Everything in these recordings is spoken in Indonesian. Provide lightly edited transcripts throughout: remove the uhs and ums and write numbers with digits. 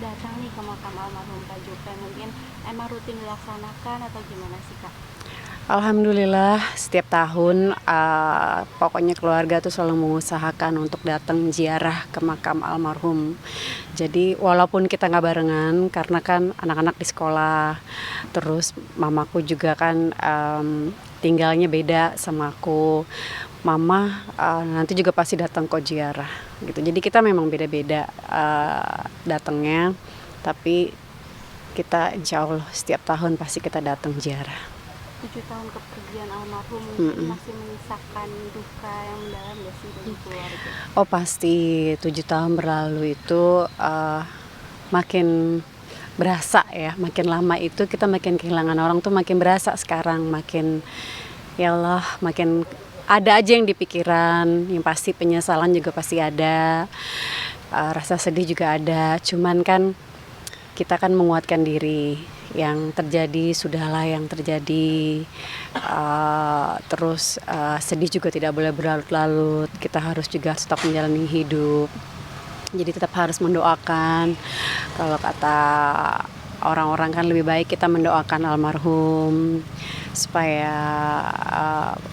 datang nih ke makam almarhum Kak Jupe, mungkin emang rutin dilaksanakan atau gimana sih Kak? Alhamdulillah setiap tahun pokoknya keluarga tuh selalu mengusahakan untuk datang ziarah ke makam almarhum. Jadi walaupun kita nggak barengan karena kan anak-anak di sekolah, terus mamaku juga kan tinggalnya beda sama aku. Mama nanti juga pasti datang kok ziarah gitu. Jadi kita memang beda-beda datangnya, tapi kita insya Allah setiap tahun pasti kita datang ziarah. 7 tahun kepergian almarhum mungkin Mm-mm. masih menyisakan duka yang mendalam gak sih bagi keluarga? Oh pasti 7 tahun berlalu itu makin berasa ya, makin lama itu kita makin kehilangan orang tuh makin berasa sekarang, makin ya Allah, makin ada aja yang di pikiran, yang pasti penyesalan juga pasti ada, rasa sedih juga ada, cuman kan kita kan menguatkan diri, yang terjadi sudahlah yang terjadi, terus sedih juga tidak boleh berlarut-larut, kita harus juga tetap menjalani hidup, jadi tetap harus mendoakan. Kalau kata orang-orang kan lebih baik kita mendoakan almarhum supaya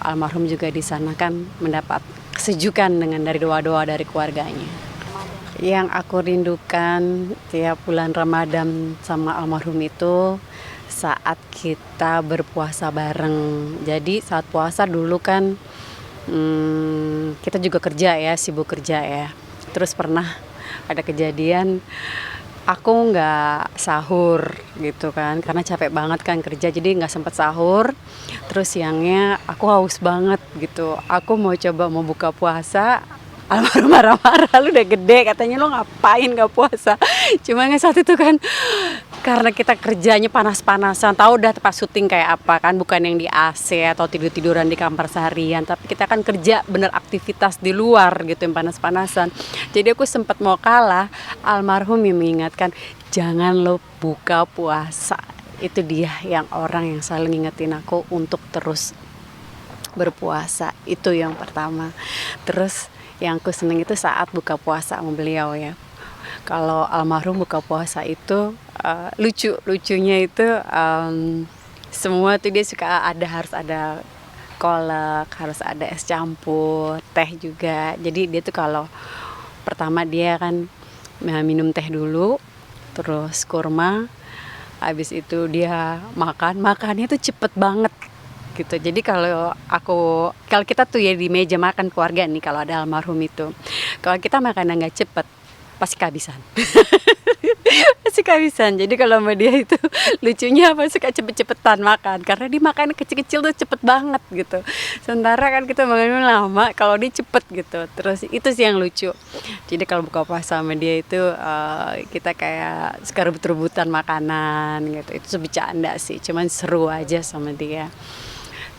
almarhum juga di sana kan mendapat kesejukan dengan dari doa-doa dari keluarganya. Ramadan. Yang aku rindukan tiap bulan Ramadan sama almarhum itu saat kita berpuasa bareng. Jadi saat puasa dulu kan kita juga kerja ya, sibuk kerja ya. Terus pernah ada kejadian aku nggak sahur gitu kan karena capek banget kan kerja, jadi nggak sempet sahur. Terus siangnya aku haus banget gitu, aku mau buka puasa, almarhum marah-marah, lu udah gede katanya lu ngapain gak puasa. Cuma kan saat itu kan karena kita kerjanya panas-panasan, tahu udah pas syuting kayak apa kan, bukan yang di AC atau tidur-tiduran di kamar seharian, tapi kita kan kerja bener aktivitas di luar gitu yang panas-panasan. Jadi aku sempat mau kalah, almarhum yang mengingatkan jangan lo buka puasa. Itu dia yang orang yang selalu ngingetin aku untuk terus berpuasa, itu yang pertama. Terus yang aku seneng itu saat buka puasa sama beliau ya. Kalau almarhum buka puasa itu lucunya itu semua tuh dia suka harus ada kolak, harus ada es campur, teh juga. Jadi dia tuh kalau pertama dia kan minum teh dulu, terus kurma, habis itu dia makannya tuh cepet banget gitu. Jadi kalau kita tuh ya di meja makan keluarga nih, kalau ada almarhum itu, kalau kita makan nggak cepet pasti kehabisan. Pasti kehabisan. Jadi kalau sama dia itu lucunya apa, suka cepet-cepetan makan karena dia makan kecil-kecil tuh cepet banget gitu. Sementara kan kita makan lama, kalau dia cepet gitu. Terus itu sih yang lucu. Jadi kalau buka puasa sama dia itu kita kayak suka rebut-rebutan makanan gitu. Itu bercanda sih, cuman seru aja sama dia.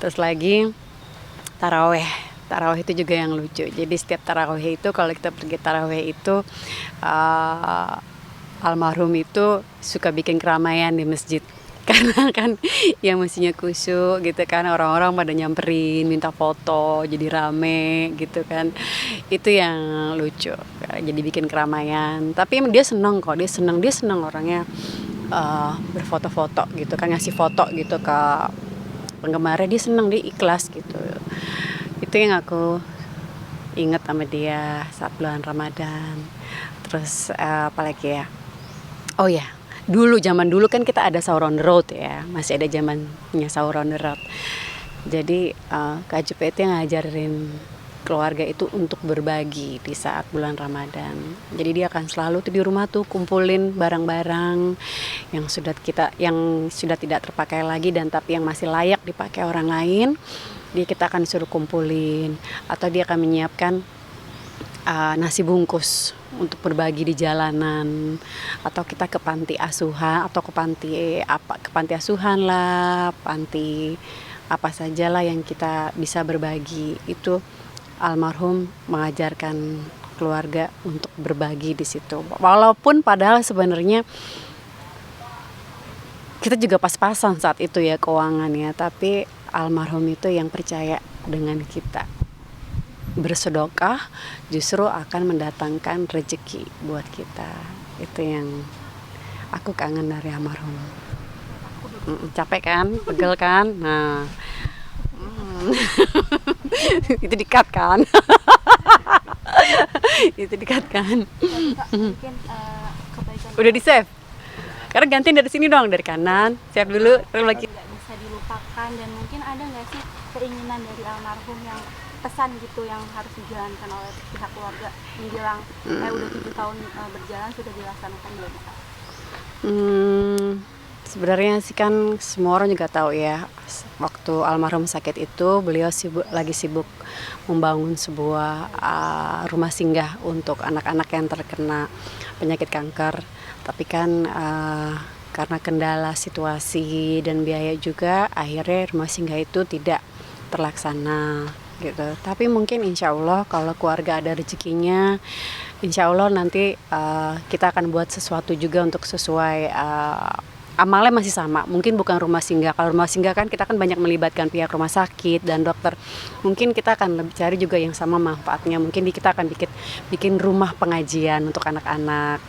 Terus lagi taraweh. Taraweh itu juga yang lucu. Jadi setiap taraweh itu, kalau kita pergi taraweh itu almarhum itu suka bikin keramaian di masjid. Karena kan yang mestinya khusyuk gitu kan, orang-orang pada nyamperin minta foto, jadi rame gitu kan. Itu yang lucu. Jadi bikin keramaian. Tapi dia seneng kok, dia seneng orangnya berfoto-foto gitu kan, ngasih foto gitu ke penggemarnya, dia seneng, dia ikhlas gitu. Itu yang aku inget sama dia saat bulan Ramadan. Terus apalagi ya, oh ya, zaman dulu kan kita ada sahur on the road ya, masih ada zamannya sahur on the road. Jadi Kak Jupe itu yang ngajarin keluarga itu untuk berbagi di saat bulan Ramadan. Jadi dia akan selalu tuh di rumah tuh kumpulin barang-barang yang sudah tidak terpakai lagi dan tapi yang masih layak dipakai orang lain. Kita akan suruh kumpulin, atau dia akan menyiapkan nasi bungkus untuk berbagi di jalanan, atau kita ke panti asuhan atau ke panti asuhan lah, panti apa sajalah yang kita bisa berbagi. Itu almarhum mengajarkan keluarga untuk berbagi di situ. Walaupun padahal sebenarnya kita juga pas-pasan saat itu ya keuangannya, tapi almarhum itu yang percaya dengan kita. Bersedekah justru akan mendatangkan rezeki buat kita. Itu yang aku kangen dari almarhum. Capek kan, pegel kan, nah itu dikat kan. Itu dikat kan. Tapi Kak, mungkin kebaikan Udah di save. Karena gantiin dari sini dong, dari kanan. Save dulu, terus lagi. nggak bisa dilupakan, dan mungkin ada nggak sih keinginan dari almarhum yang pesan gitu yang harus dijalankan oleh pihak keluarga menjelang udah 7 tahun berjalan sudah dilaksanakan belum Kak? Sebenarnya sih kan semua orang juga tahu ya, waktu almarhum sakit itu beliau lagi sibuk membangun sebuah rumah singgah untuk anak-anak yang terkena penyakit kanker. Tapi kan karena kendala situasi dan biaya juga, akhirnya rumah singgah itu tidak terlaksana gitu. Tapi mungkin insya Allah kalau keluarga ada rezekinya, insya Allah nanti kita akan buat sesuatu juga untuk sesuai amalnya masih sama, mungkin bukan rumah singgah. Kalau rumah singgah kan kita kan banyak melibatkan pihak rumah sakit dan dokter. Mungkin kita akan lebih cari juga yang sama manfaatnya. Mungkin kita akan bikin rumah pengajian untuk anak-anak.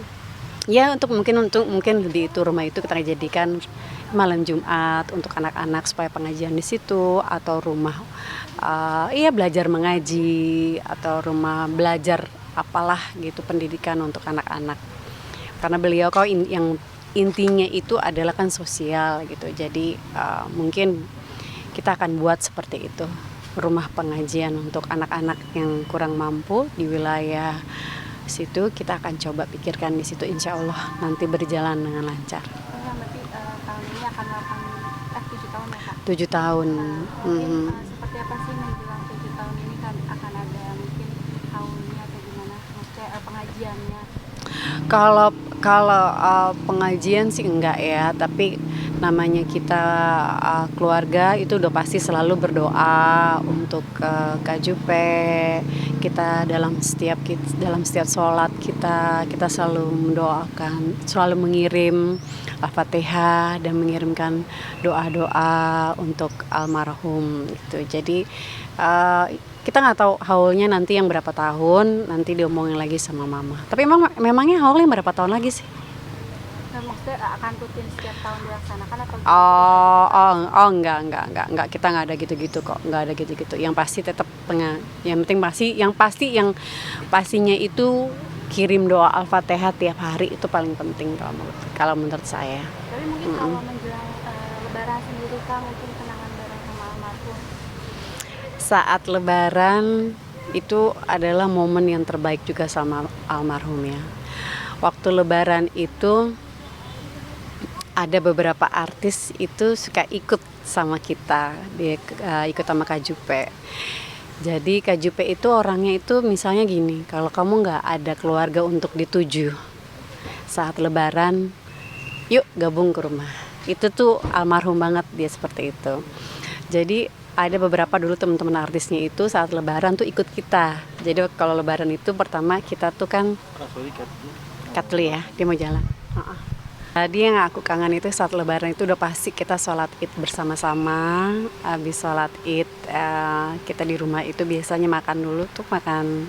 Ya mungkin di itu rumah itu kita jadikan malam Jumat untuk anak-anak supaya pengajian di situ, atau rumah belajar mengaji, atau rumah belajar apalah gitu, pendidikan untuk anak-anak. Karena beliau yang intinya itu adalah kan sosial gitu. Jadi mungkin kita akan buat seperti itu, rumah pengajian untuk anak-anak yang kurang mampu di wilayah situ. Kita akan coba pikirkan di situ, insya Allah nanti berjalan dengan lancar. Berarti tahun ini akan 7 tahun ya Kak? 7 tahun. Mungkin seperti apa sih menjelang 7 tahun ini kan akan ada mungkin haulnya atau gimana, maksudnya pengajiannya? Kalau pengajian sih enggak ya, tapi namanya kita keluarga itu udah pasti selalu berdoa untuk Kak Jupe. Kita dalam setiap sholat kita selalu mendoakan, selalu mengirim Al-Fatihah dan mengirimkan doa-doa untuk almarhum gitu. Jadi kita nggak tahu haulnya nanti yang berapa tahun, nanti diomongin lagi sama mama. Tapi memangnya haulnya berapa tahun lagi sih? Nah, maksudnya akan rutin setiap tahun dilaksanakan atau Enggak, kita nggak ada gitu-gitu kok, nggak ada gitu-gitu. Yang pasti tetap yang pastinya itu kirim doa Al-Fatihah tiap hari, itu paling penting kalau menurut saya. Tapi mungkin kalau menjelang Lebaran sendiri Kak, mungkin kenangan bareng sama almarhum. Saat Lebaran itu adalah momen yang terbaik juga sama almarhum ya. Waktu Lebaran itu ada beberapa artis itu suka ikut sama kita, dia ikut sama Kak Jupe. Jadi Kak Jupe itu orangnya itu misalnya gini, kalau kamu nggak ada keluarga untuk dituju saat Lebaran, yuk gabung ke rumah. Itu tuh almarhum banget dia seperti itu. Jadi ada beberapa dulu teman-teman artisnya itu saat Lebaran tuh ikut kita. Jadi kalau Lebaran itu pertama kita tuh kan cut dulu ya, dia mau jalan. Tadi yang aku kangen itu saat Lebaran itu udah pasti kita sholat Id bersama-sama. Habis sholat Id kita di rumah itu biasanya makan dulu tuh,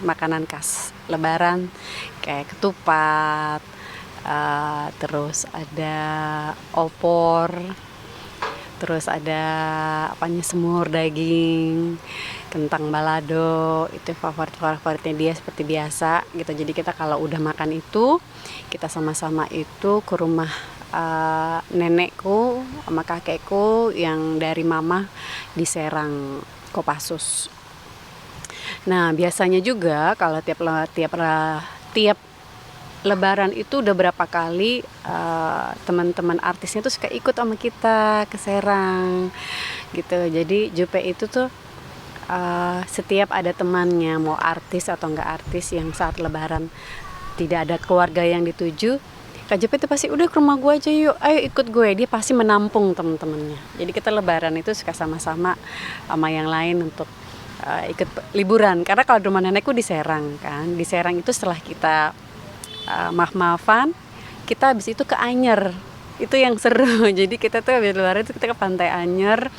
makanan khas Lebaran kayak ketupat, terus ada opor, terus ada semur daging, kentang balado. Itu favoritnya dia seperti biasa gitu. Jadi kita kalau udah makan itu, kita sama-sama itu ke rumah nenekku sama kakekku yang dari mama di Serang, Kopassus. Nah biasanya juga kalau tiap Lebaran itu udah berapa kali teman-teman artisnya tuh suka ikut sama kita ke Serang gitu. Jadi Jupe itu tuh setiap ada temannya, mau artis atau enggak artis, yang saat Lebaran tidak ada keluarga yang dituju, Kak Jupe itu pasti udah ke rumah gue aja yuk, ayo ikut gue. Dia pasti menampung teman-temannya. Jadi kita Lebaran itu suka sama-sama sama yang lain untuk ikut liburan. Karena kalau rumah nenekku di Serang kan, di Serang itu setelah kita maaf-maafan, kita habis itu ke Anyer. Itu yang seru. Jadi kita tuh habis Lebaran itu kita ke Pantai Anyer.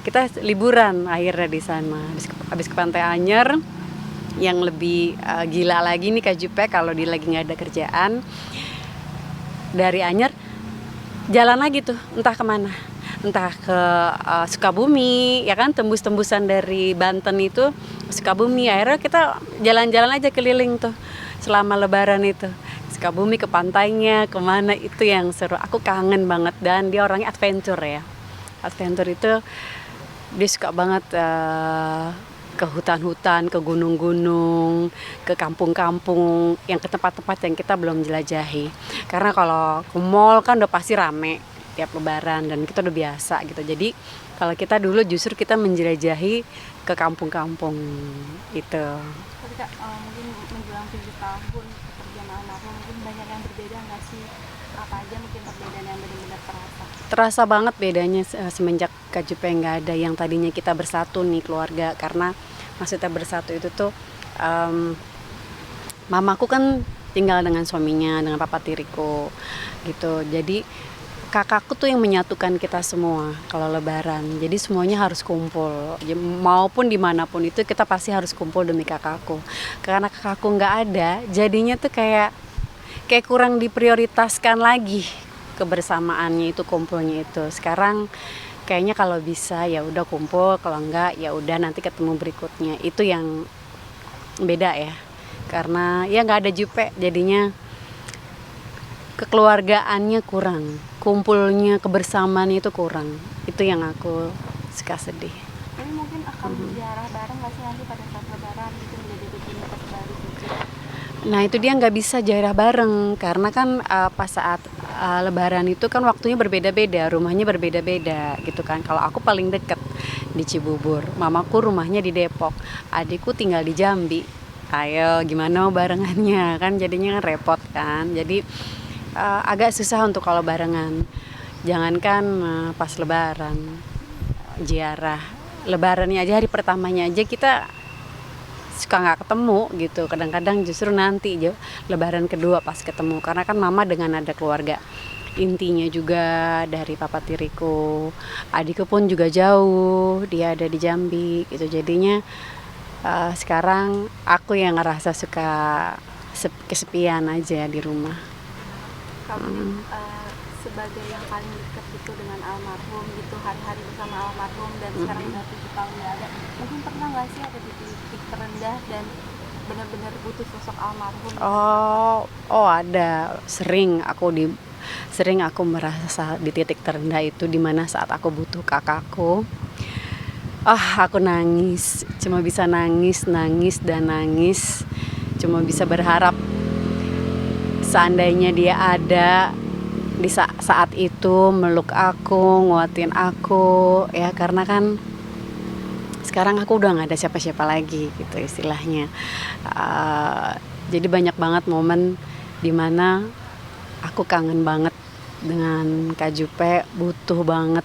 Kita liburan akhirnya di sana. Habis ke Pantai Anyer, yang lebih gila lagi nih Kak Jupe, kalau dia lagi nggak ada kerjaan, dari Anyer jalan lagi tuh entah kemana, entah ke Sukabumi ya kan, tembus-tembusan dari Banten itu Sukabumi. Akhirnya kita jalan-jalan aja keliling tuh selama Lebaran itu, Sukabumi ke pantainya kemana, itu yang seru. Aku kangen banget, dan dia orangnya adventure ya. Adventure itu dia suka banget ke hutan-hutan, ke gunung-gunung, ke kampung-kampung, yang ke tempat-tempat yang kita belum jelajahi. Karena kalau ke mall kan udah pasti rame tiap Lebaran dan kita udah biasa gitu. Jadi kalau kita dulu justru kita menjelajahi ke kampung-kampung itu. Tapi Kak, mungkin menjelang 7 tahun pekerjaan almarhum, mungkin banyak yang berbeda nggak sih? Apa aja mungkin perbedaan yang benar-benar terasa? Terasa banget bedanya semenjak Kak Jupe nggak ada, yang tadinya kita bersatu nih keluarga. Karena maksudnya bersatu itu tuh mamaku kan tinggal dengan suaminya, dengan papa tiriku gitu. Jadi kakakku tuh yang menyatukan kita semua kalau Lebaran. Jadi semuanya harus kumpul. Maupun dimanapun itu kita pasti harus kumpul demi kakakku. Karena kakakku nggak ada, jadinya tuh kayak kurang diprioritaskan lagi kebersamaannya itu, kumpulnya itu. Sekarang kayaknya kalau bisa ya udah kumpul, kalau enggak ya udah nanti ketemu berikutnya. Itu yang beda ya. Karena ya nggak ada Jupe, jadinya kekeluargaannya kurang, kumpulnya, kebersamaannya itu kurang. Itu yang aku suka sedih. Tapi mungkin akan ziarah bareng nggak sih nanti pada saat Lebaran gitu, menjadi rutinitas baru juga? Nah itu dia nggak bisa ziarah bareng karena kan pas saat Lebaran itu kan waktunya berbeda-beda, rumahnya berbeda-beda gitu kan. Kalau aku paling deket di Cibubur, mamaku rumahnya di Depok, adikku tinggal di Jambi. Ayo gimana barengannya kan, jadinya kan repot kan. Jadi agak susah untuk kalau barengan. Jangankan pas Lebaran, ziarah Lebarannya aja, hari pertamanya aja kita suka nggak ketemu gitu. Kadang-kadang justru nanti Lebaran kedua pas ketemu, karena kan mama dengan ada keluarga intinya juga dari papa tiriku, adikku pun juga jauh, dia ada di Jambi gitu. Jadinya sekarang aku yang ngerasa suka kesepian aja di rumah. Kamu sebagai yang paling dekat gitu dengan almarhum gitu, hari-hari bersama almarhum, dan sekarang udah 7 tahun nggak ada, mungkin pernah nggak sih ada di titik terendah dan benar-benar butuh sosok almarhum? Oh ada, sering aku merasa di titik terendah itu, dimana saat aku butuh kakakku. Aku nangis, cuma bisa nangis dan nangis, cuma bisa berharap seandainya dia ada di saat itu meluk aku, nguatin aku ya, karena kan sekarang aku udah nggak ada siapa-siapa lagi gitu istilahnya. Jadi banyak banget momen dimana aku kangen banget dengan Kak Jupe, butuh banget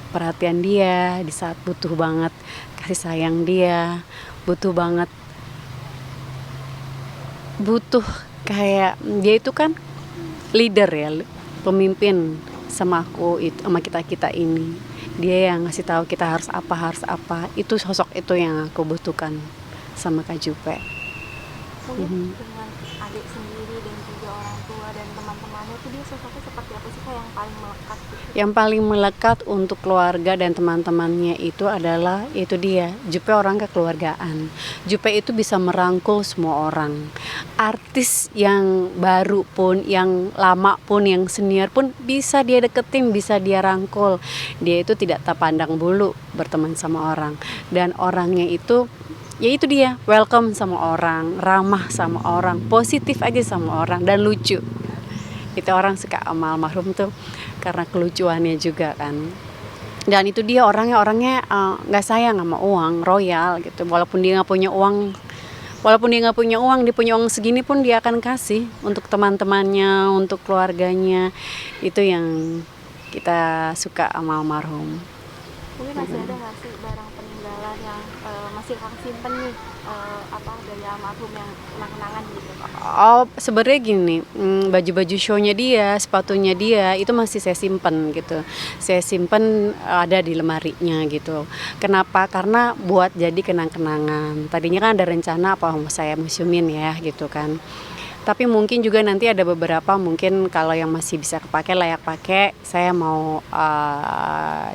perhatian dia di saat butuh banget kasih sayang dia, butuh kayak dia itu kan leader ya, pemimpin sama aku itu, sama kita ini. Dia yang ngasih tahu kita harus apa. Itu sosok itu yang aku butuhkan sama Kak Jupe. Mungkin dengan adik sendiri dan juga orang tua dan teman-temannya itu, dia sosoknya seperti apa sih Kak yang paling melekat gitu? Yang paling melekat untuk keluarga dan teman-temannya itu adalah itu dia, Jupe orang kekeluargaan. Jupe itu bisa merangkul semua orang. Artis yang baru pun, yang lama pun, yang senior pun bisa dia deketin, bisa dia rangkul. Dia itu tidak pandang bulu berteman sama orang. Dan orangnya itu ya itu dia, welcome sama orang, ramah sama orang, positif aja sama orang, dan lucu. Itu orang suka sama almarhum tuh karena kelucuannya juga kan. Dan itu dia orangnya nggak sayang sama uang, royal gitu. Walaupun dia nggak punya uang, dia punya uang segini pun dia akan kasih untuk teman-temannya, untuk keluarganya. Itu yang kita suka sama almarhum. Mungkin masih ada nggak sih barang peninggalan yang masih Kang simpen nih, dari almarhum, yang kenang-kenangan gitu? Sebenarnya gini, baju-baju show-nya dia, sepatunya dia itu masih saya simpen gitu. Saya simpen ada di lemarinya gitu. Kenapa? Karena buat jadi kenang-kenangan. Tadinya kan ada rencana saya museumin ya gitu kan. Tapi mungkin juga nanti ada beberapa, mungkin kalau yang masih bisa kepake, layak pakai, saya mau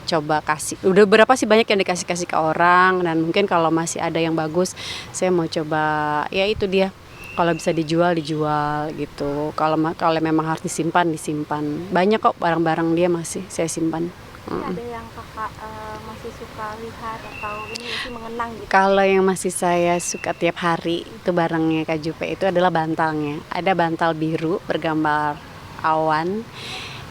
coba kasih. Udah berapa sih banyak yang dikasih-kasih ke orang, dan mungkin kalau masih ada yang bagus, saya mau coba, ya itu dia. Kalau bisa dijual gitu. Kalau memang harus disimpan. Banyak kok barang-barang dia masih saya simpan. Ada yang kakak masih suka lihat atau ini masih mengenang gitu? Kalau yang masih saya suka tiap hari itu barangnya Kak Jupe itu adalah bantalnya. Ada bantal biru bergambar awan.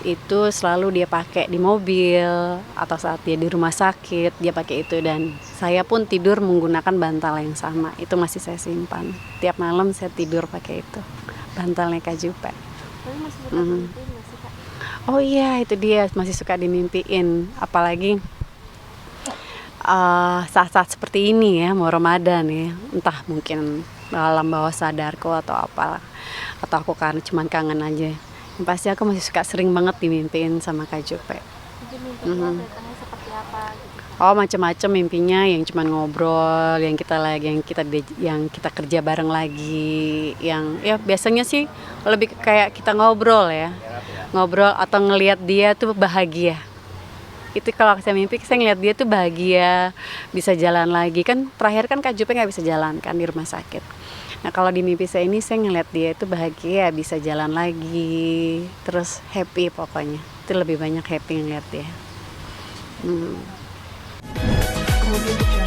Itu selalu dia pakai di mobil atau saat dia di rumah sakit dia pakai itu, dan saya pun tidur menggunakan bantal yang sama. Itu masih saya simpan. Tiap malam saya tidur pakai itu. Bantalnya Kak Jupe. Tapi masih suka dimimpiin nggak sih, Kak? Oh iya, itu dia, masih suka dimimpiin. Apalagi saat-saat seperti ini ya, mau Ramadan ya, entah mungkin dalam bawah sadarku atau apalah, atau aku karena cuman kangen aja. Yang pasti aku masih suka sering banget dimimpiin sama Kak Jupe. Mungkin mimpinya datangnya seperti apa gitu, Kak? Oh, macam-macam mimpinya, yang cuman ngobrol, yang kita kerja bareng lagi, yang ya biasanya sih lebih kayak kita ngobrol ya. Ngobrol atau ngelihat dia tuh bahagia. Itu kalau saya mimpi, saya ngeliat dia tuh bahagia, bisa jalan lagi. Kan terakhir kan Kak Jupe nggak bisa jalan kan di rumah sakit. Nah kalau di mimpi saya ini, saya ngeliat dia itu bahagia, bisa jalan lagi, terus happy pokoknya. Itu lebih banyak happy ngeliat dia. Kemudian